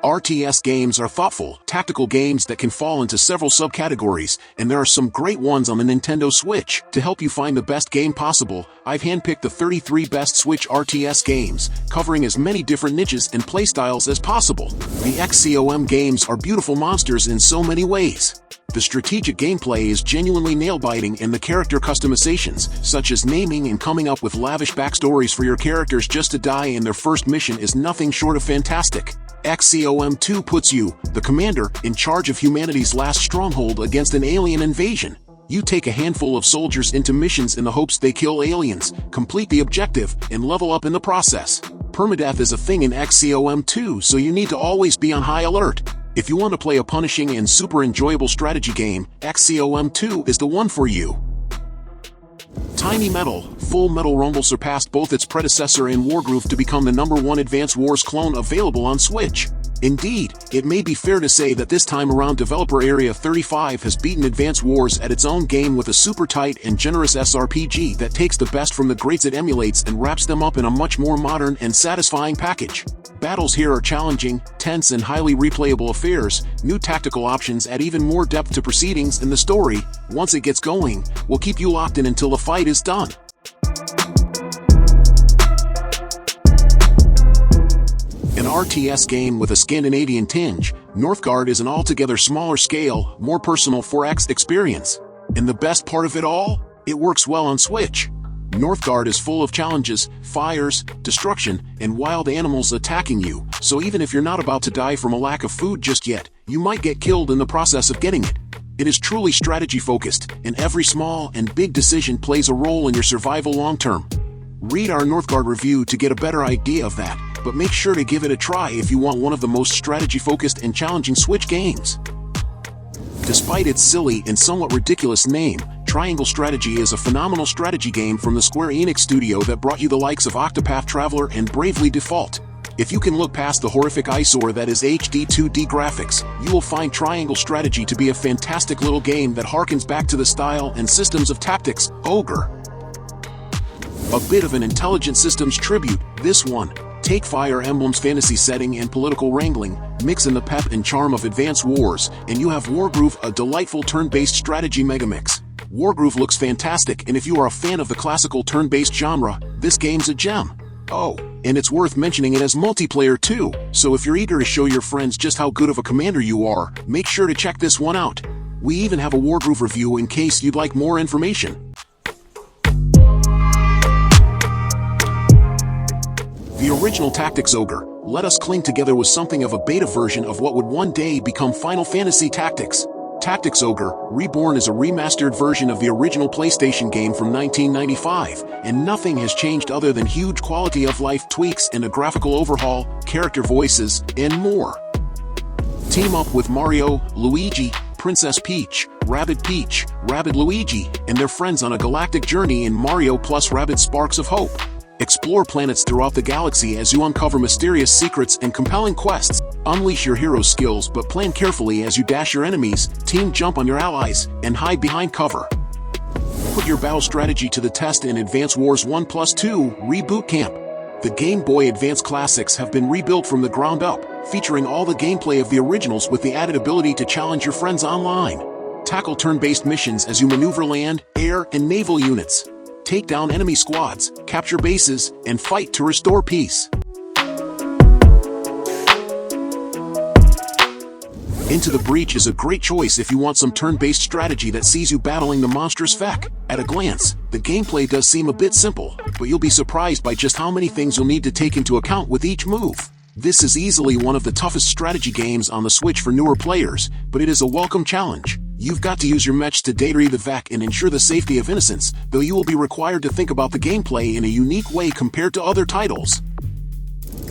RTS games are thoughtful, tactical games that can fall into several subcategories, and there are some great ones on the Nintendo Switch. To help you find the best game possible, I've handpicked the 33 best Switch RTS games, covering as many different niches and playstyles as possible. The XCOM games are beautiful monsters in so many ways. The strategic gameplay is genuinely nail-biting, and the character customizations, such as naming and coming up with lavish backstories for your characters just to die in their first mission, is nothing short of fantastic. XCOM 2 puts you, the commander, in charge of humanity's last stronghold against an alien invasion. You take a handful of soldiers into missions in the hopes they kill aliens, complete the objective, and level up in the process. Permadeath is a thing in XCOM 2, so you need to always be on high alert. If you want to play a punishing and super enjoyable strategy game, XCOM 2 is the one for you. Tiny Metal, Full Metal Rumble surpassed both its predecessor and Wargroove to become the #1 Advance Wars clone available on Switch. Indeed, it may be fair to say that this time around Developer Area 35 has beaten Advance Wars at its own game with a super tight and generous SRPG that takes the best from the greats it emulates and wraps them up in a much more modern and satisfying package. Battles here are challenging, tense, and highly replayable affairs. New tactical options add even more depth to proceedings, and the story, once it gets going, will keep you locked in until the fight is done. An RTS game with a Scandinavian tinge, Northgard is an altogether smaller scale, more personal 4X experience. And the best part of it all? It works well on Switch. Northgard is full of challenges, fires, destruction, and wild animals attacking you, so even if you're not about to die from a lack of food just yet, you might get killed in the process of getting it. It is truly strategy-focused, and every small and big decision plays a role in your survival long-term. Read our Northgard review to get a better idea of that, but make sure to give it a try if you want one of the most strategy-focused and challenging Switch games. Despite its silly and somewhat ridiculous name, Triangle Strategy is a phenomenal strategy game from the Square Enix studio that brought you the likes of Octopath Traveler and Bravely Default. If you can look past the horrific eyesore that is HD 2D graphics, you will find Triangle Strategy to be a fantastic little game that harkens back to the style and systems of Tactics, Ogre. A bit of an intelligent systems tribute, this one. Take Fire Emblem's fantasy setting and political wrangling, mix in the pep and charm of Advance Wars, and you have Wargroove, a delightful turn-based strategy megamix. Wargroove looks fantastic, and if you are a fan of the classical turn-based genre, this game's a gem. Oh, and it's worth mentioning it has multiplayer too, so if you're eager to show your friends just how good of a commander you are, make sure to check this one out. We even have a Wargroove review in case you'd like more information. The original Tactics Ogre let us cling together with something of a beta version of what would one day become Final Fantasy Tactics. Tactics Ogre, Reborn is a remastered version of the original PlayStation game from 1995, and nothing has changed other than huge quality-of-life tweaks and a graphical overhaul, character voices, and more. Team up with Mario, Luigi, Princess Peach, Rabbid Luigi, and their friends on a galactic journey in Mario plus Rabbids Sparks of Hope. Explore planets throughout the galaxy as you uncover mysterious secrets and compelling quests. Unleash your hero's skills, but plan carefully as you dash your enemies, team jump on your allies, and hide behind cover. Put your battle strategy to the test in Advance Wars 1+2 Reboot Camp. The Game Boy Advance classics have been rebuilt from the ground up, featuring all the gameplay of the originals with the added ability to challenge your friends online. Tackle turn-based missions as you maneuver land, air, and naval units. Take down enemy squads, capture bases, and fight to restore peace. Into the Breach is a great choice if you want some turn-based strategy that sees you battling the monstrous Vec. At a glance, the gameplay does seem a bit simple, but you'll be surprised by just how many things you'll need to take into account with each move. This is easily one of the toughest strategy games on the Switch for newer players, but it is a welcome challenge. You've got to use your mech to data the Vec and ensure the safety of innocents, though you will be required to think about the gameplay in a unique way compared to other titles.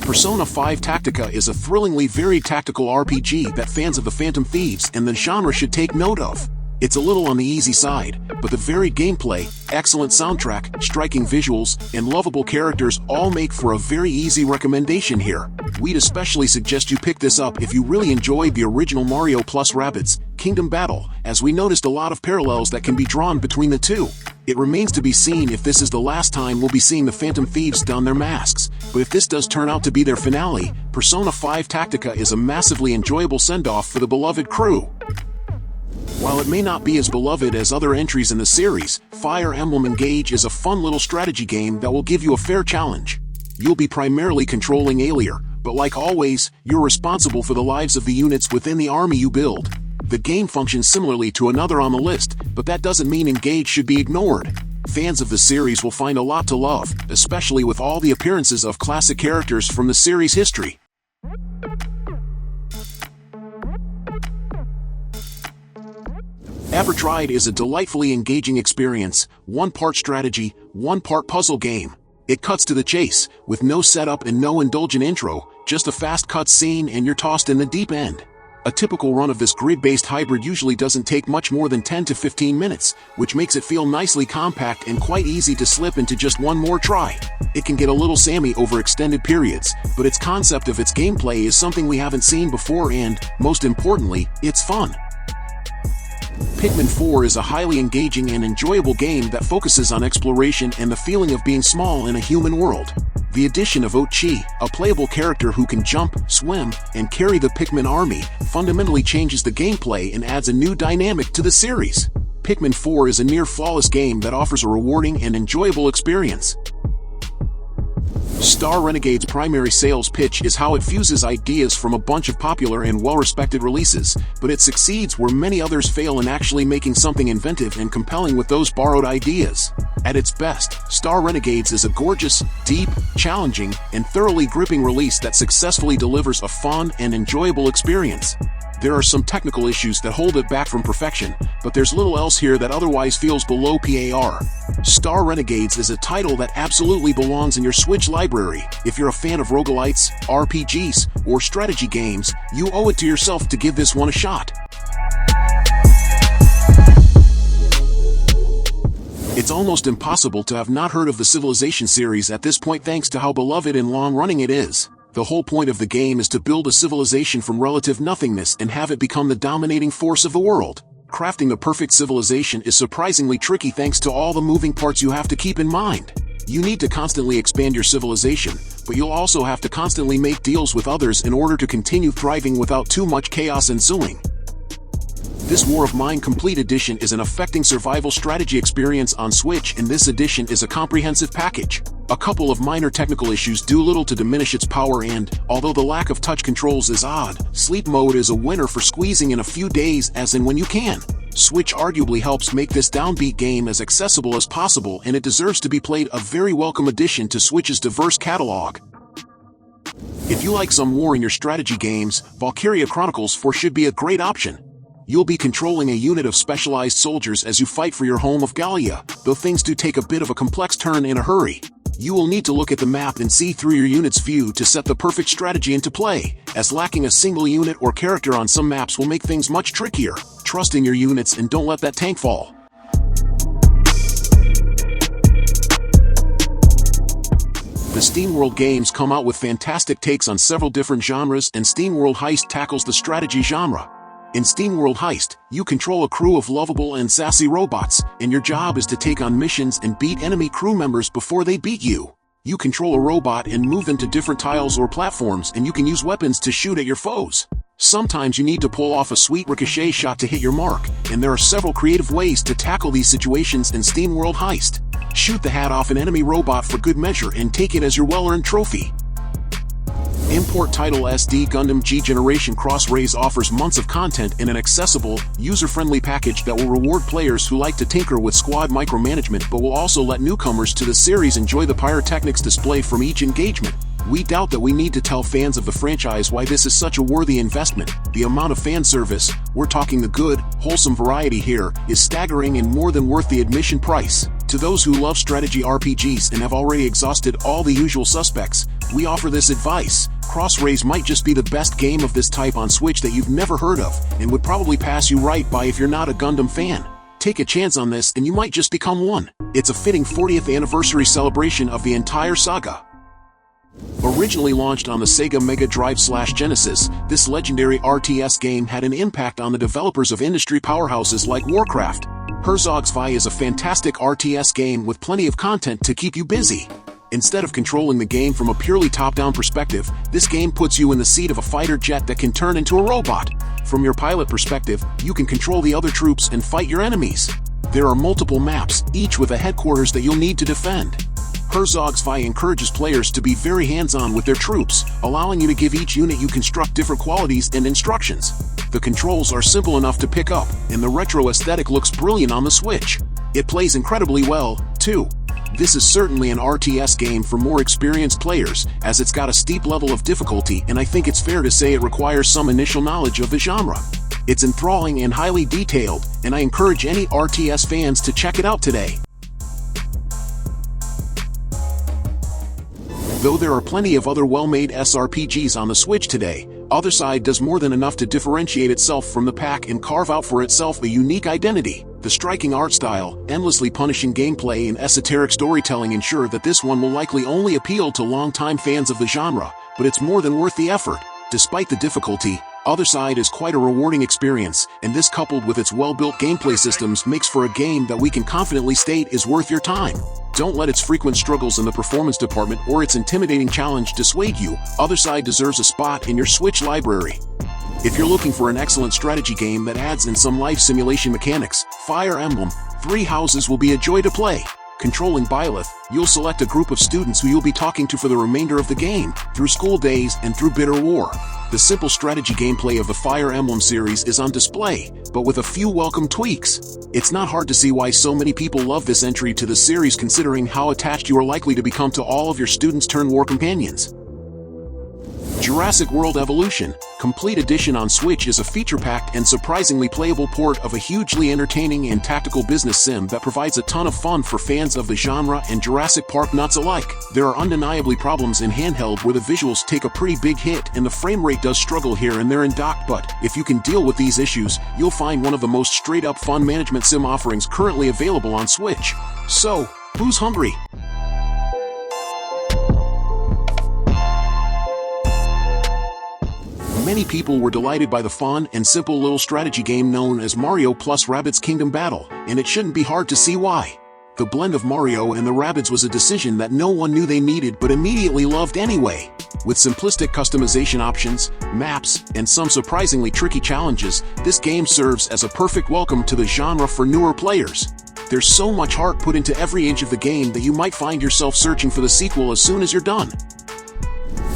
Persona 5 Tactica is a thrillingly varied tactical RPG that fans of the Phantom Thieves and the genre should take note of. It's a little on the easy side, but the varied gameplay, excellent soundtrack, striking visuals, and lovable characters all make for a very easy recommendation here. We'd especially suggest you pick this up if you really enjoyed the original Mario plus Rabbids Kingdom Battle, as we noticed a lot of parallels that can be drawn between the two. It remains to be seen if this is the last time we'll be seeing the Phantom Thieves don their masks, but if this does turn out to be their finale, Persona 5 Tactica is a massively enjoyable send-off for the beloved crew. While it may not be as beloved as other entries in the series, Fire Emblem Engage is a fun little strategy game that will give you a fair challenge. You'll be primarily controlling Alier, but like always, you're responsible for the lives of the units within the army you build. The game functions similarly to another on the list, but that doesn't mean Engage should be ignored. Fans of the series will find a lot to love, especially with all the appearances of classic characters from the series' history. Evertried is a delightfully engaging experience, one part strategy, one part puzzle game. It cuts to the chase, with no setup and no indulgent intro, just a fast cut scene and you're tossed in the deep end. A typical run of this grid-based hybrid usually doesn't take much more than 10 to 15 minutes, which makes it feel nicely compact and quite easy to slip into just one more try. It can get a little samey over extended periods, but its concept of its gameplay is something we haven't seen before and, most importantly, it's fun. Pikmin 4 is a highly engaging and enjoyable game that focuses on exploration and the feeling of being small in a human world. The addition of Othercide, a playable character who can jump, swim, and carry the Pikmin army, fundamentally changes the gameplay and adds a new dynamic to the series. Pikmin 4 is a near-flawless game that offers a rewarding and enjoyable experience. Star Renegade's primary sales pitch is how it fuses ideas from a bunch of popular and well-respected releases, but it succeeds where many others fail in actually making something inventive and compelling with those borrowed ideas. At its best, Star Renegades is a gorgeous, deep, challenging, and thoroughly gripping release that successfully delivers a fun and enjoyable experience. There are some technical issues that hold it back from perfection, but there's little else here that otherwise feels below par. Star Renegades is a title that absolutely belongs in your Switch library. If you're a fan of roguelites, RPGs, or strategy games, you owe it to yourself to give this one a shot. It's almost impossible to have not heard of the Civilization series at this point thanks to how beloved and long-running it is. The whole point of the game is to build a civilization from relative nothingness and have it become the dominating force of the world. Crafting the perfect civilization is surprisingly tricky thanks to all the moving parts you have to keep in mind. You need to constantly expand your civilization, but you'll also have to constantly make deals with others in order to continue thriving without too much chaos ensuing. This War of Mine Complete Edition is an affecting survival strategy experience on Switch, and this edition is a comprehensive package. A couple of minor technical issues do little to diminish its power and, although the lack of touch controls is odd, sleep mode is a winner for squeezing in a few days as in when you can. Switch arguably helps make this downbeat game as accessible as possible, and it deserves to be played, a very welcome addition to Switch's diverse catalog. If you like some war in your strategy games, Valkyria Chronicles 4 should be a great option. You'll be controlling a unit of specialized soldiers as you fight for your home of Gallia, though things do take a bit of a complex turn in a hurry. You will need to look at the map and see through your unit's view to set the perfect strategy into play, as lacking a single unit or character on some maps will make things much trickier. Trust in your units and don't let that tank fall. The SteamWorld games come out with fantastic takes on several different genres, and SteamWorld Heist tackles the strategy genre. In SteamWorld Heist, you control a crew of lovable and sassy robots, and your job is to take on missions and beat enemy crew members before they beat you. You control a robot and move them to different tiles or platforms, and you can use weapons to shoot at your foes. Sometimes you need to pull off a sweet ricochet shot to hit your mark, and there are several creative ways to tackle these situations in SteamWorld Heist. Shoot the hat off an enemy robot for good measure and take it as your well-earned trophy. Import title SD Gundam G Generation Cross-Rays offers months of content in an accessible, user-friendly package that will reward players who like to tinker with squad micromanagement but will also let newcomers to the series enjoy the pyrotechnics display from each engagement. We doubt that we need to tell fans of the franchise why this is such a worthy investment. The amount of fan service, we're talking the good, wholesome variety here, is staggering and more than worth the admission price. To To those who love strategy RPGs and have already exhausted all the usual suspects, we offer this advice. Crossrays might just be the best game of this type on Switch that you've never heard of, and would probably pass you right by if you're not a Gundam fan. Take a chance on this and you might just become one. It's a fitting 40th anniversary celebration of the entire saga. Originally launched on the Sega Mega Drive/Genesis, this legendary RTS game had an impact on the developers of industry powerhouses like Warcraft. Herzog's Zwei is a fantastic RTS game with plenty of content to keep you busy. Instead of controlling the game from a purely top-down perspective, this game puts you in the seat of a fighter jet that can turn into a robot. From your pilot perspective, you can control the other troops and fight your enemies. There are multiple maps, each with a headquarters that you'll need to defend. Herzog's Zwei encourages players to be very hands-on with their troops, allowing you to give each unit you construct different qualities and instructions. The controls are simple enough to pick up, and the retro aesthetic looks brilliant on the Switch. It plays incredibly well, too. This is certainly an RTS game for more experienced players, as it's got a steep level of difficulty, and I think it's fair to say it requires some initial knowledge of the genre. It's enthralling and highly detailed, and I encourage any RTS fans to check it out today. Though there are plenty of other well-made SRPGs on the Switch today, Othercide does more than enough to differentiate itself from the pack and carve out for itself a unique identity. The striking art style, endlessly punishing gameplay, and esoteric storytelling ensure that this one will likely only appeal to longtime fans of the genre, but it's more than worth the effort. Despite the difficulty, Othercide is quite a rewarding experience, and this coupled with its well-built gameplay systems makes for a game that we can confidently state is worth your time. Don't let its frequent struggles in the performance department or its intimidating challenge dissuade you. Othercide deserves a spot in your Switch library. If you're looking for an excellent strategy game that adds in some life simulation mechanics, Fire Emblem Three Houses will be a joy to play. Controlling Byleth, you'll select a group of students who you'll be talking to for the remainder of the game, through school days and through bitter war. The simple strategy gameplay of the Fire Emblem series is on display, but with a few welcome tweaks. It's not hard to see why so many people love this entry to the series considering how attached you are likely to become to all of your students-turned-war companions. Jurassic World Evolution Complete Edition on Switch is a feature-packed and surprisingly playable port of a hugely entertaining and tactical business sim that provides a ton of fun for fans of the genre and Jurassic Park nuts alike. There are undeniably problems in handheld where the visuals take a pretty big hit and the frame rate does struggle here and there in dock, but if you can deal with these issues, you'll find one of the most straight-up fun management sim offerings currently available on Switch. So, who's hungry? Many people were delighted by the fun and simple little strategy game known as Mario plus Rabbids Kingdom Battle, and it shouldn't be hard to see why. The blend of Mario and the Rabbids was a decision that no one knew they needed but immediately loved anyway. With simplistic customization options, maps, and some surprisingly tricky challenges, this game serves as a perfect welcome to the genre for newer players. There's so much heart put into every inch of the game that you might find yourself searching for the sequel as soon as you're done.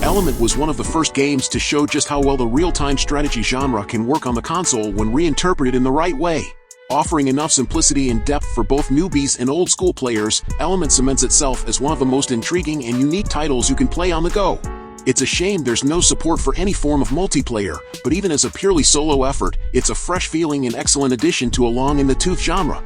Element was one of the first games to show just how well the real-time strategy genre can work on the console when reinterpreted in the right way. Offering enough simplicity and depth for both newbies and old-school players, Element cements itself as one of the most intriguing and unique titles you can play on the go. It's a shame there's no support for any form of multiplayer, but even as a purely solo effort, it's a fresh feeling and excellent addition to a long-in-the-tooth genre.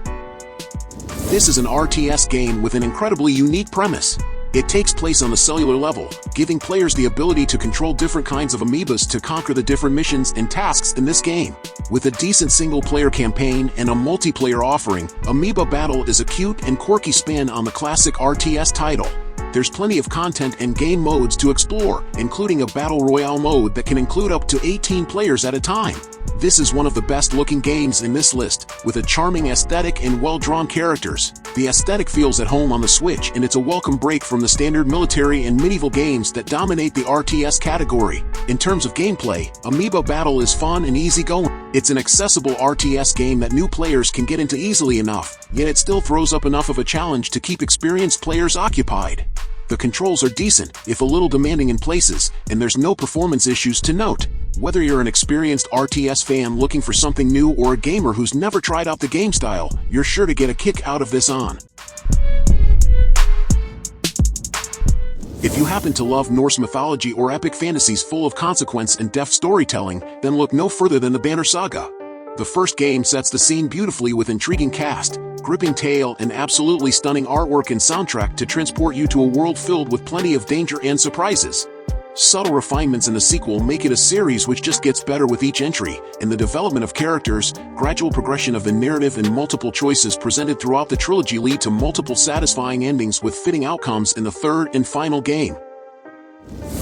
This is an RTS game with an incredibly unique premise. It takes place on the cellular level, giving players the ability to control different kinds of amoebas to conquer the different missions and tasks in this game. With a decent single-player campaign and a multiplayer offering, Amoeba Battle is a cute and quirky spin on the classic RTS title. There's plenty of content and game modes to explore, including a Battle Royale mode that can include up to 18 players at a time. This is one of the best-looking games in this list, with a charming aesthetic and well-drawn characters. The aesthetic feels at home on the Switch, and it's a welcome break from the standard military and medieval games that dominate the RTS category. In terms of gameplay, Amoeba Battle is fun and easygoing. It's an accessible RTS game that new players can get into easily enough, yet it still throws up enough of a challenge to keep experienced players occupied. The controls are decent, if a little demanding in places, and there's no performance issues to note. Whether you're an experienced RTS fan looking for something new or a gamer who's never tried out the game style, you're sure to get a kick out of this on. If you happen to love Norse mythology or epic fantasies full of consequence and deft storytelling, then look no further than the Banner Saga. The first game sets the scene beautifully with intriguing cast, gripping tale, and absolutely stunning artwork and soundtrack to transport you to a world filled with plenty of danger and surprises. Subtle refinements in the sequel make it a series which just gets better with each entry, and the development of characters, gradual progression of the narrative, and multiple choices presented throughout the trilogy lead to multiple satisfying endings with fitting outcomes in the third and final game.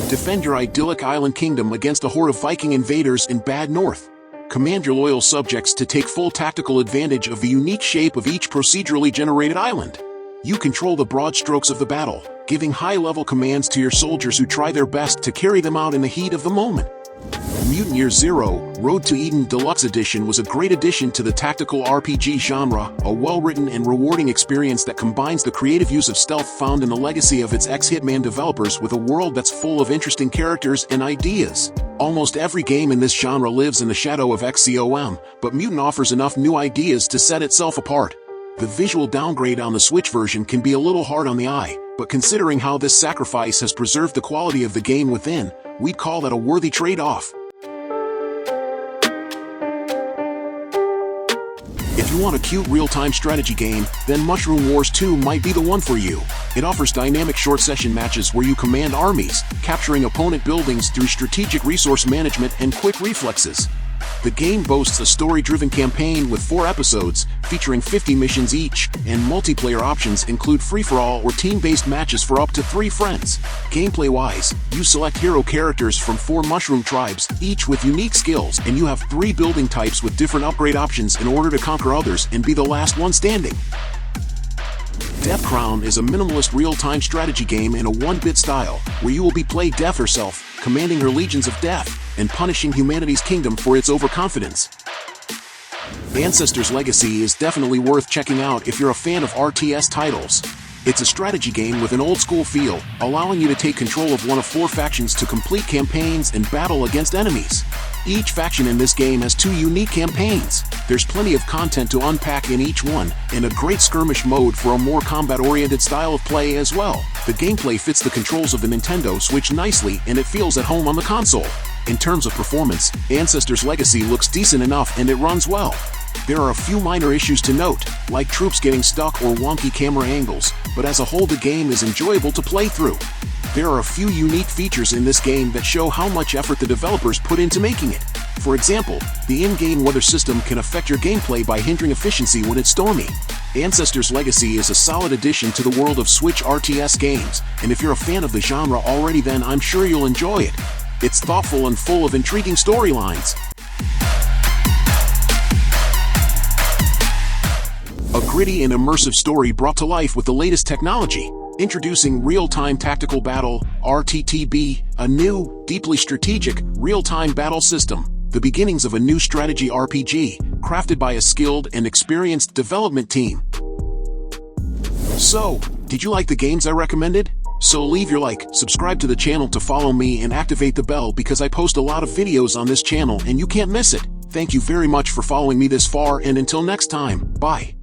Defend your idyllic island kingdom against a horde of Viking invaders in Bad North. Command your loyal subjects to take full tactical advantage of the unique shape of each procedurally generated island. You control the broad strokes of the battle, giving high-level commands to your soldiers who try their best to carry them out in the heat of the moment. Mutant Year Zero, Road to Eden Deluxe Edition was a great addition to the tactical RPG genre, a well-written and rewarding experience that combines the creative use of stealth found in the legacy of its ex-Hitman developers with a world that's full of interesting characters and ideas. Almost every game in this genre lives in the shadow of XCOM, but Mutant offers enough new ideas to set itself apart. The visual downgrade on the Switch version can be a little hard on the eye, but considering how this sacrifice has preserved the quality of the game within, we'd call that a worthy trade-off. If you want a cute real-time strategy game, then Mushroom Wars 2 might be the one for you. It offers dynamic short-session matches where you command armies, capturing opponent buildings through strategic resource management and quick reflexes. The game boasts a story-driven campaign with 4 episodes, featuring 50 missions each, and multiplayer options include free-for-all or team-based matches for up to 3 friends. Gameplay-wise, you select hero characters from 4 mushroom tribes, each with unique skills, and you have 3 building types with different upgrade options in order to conquer others and be the last one standing. Death Crown is a minimalist real-time strategy game in a 1-bit style, where you will be played Death herself, commanding her legions of death, and punishing humanity's kingdom for its overconfidence. Ancestors Legacy is definitely worth checking out if you're a fan of RTS titles. It's a strategy game with an old-school feel, allowing you to take control of one of 4 factions to complete campaigns and battle against enemies. Each faction in this game has 2 unique campaigns. There's plenty of content to unpack in each one, and a great skirmish mode for a more combat-oriented style of play as well. The gameplay fits the controls of the Nintendo Switch nicely, and it feels at home on the console. In terms of performance, Ancestors Legacy looks decent enough and it runs well. There are a few minor issues to note, like troops getting stuck or wonky camera angles, but as a whole the game is enjoyable to play through. There are a few unique features in this game that show how much effort the developers put into making it. For example, the in-game weather system can affect your gameplay by hindering efficiency when it's stormy. Ancestors Legacy is a solid addition to the world of Switch RTS games, and if you're a fan of the genre already, then I'm sure you'll enjoy it. It's thoughtful and full of intriguing storylines. A gritty and immersive story brought to life with the latest technology. Introducing Real-Time Tactical Battle, RTTB, a new, deeply strategic, real-time battle system. The beginnings of a new strategy RPG, crafted by a skilled and experienced development team. So, did you like the games I recommended? So leave your like, subscribe to the channel to follow me, and activate the bell because I post a lot of videos on this channel and you can't miss it. Thank you very much for following me this far, and until next time, bye.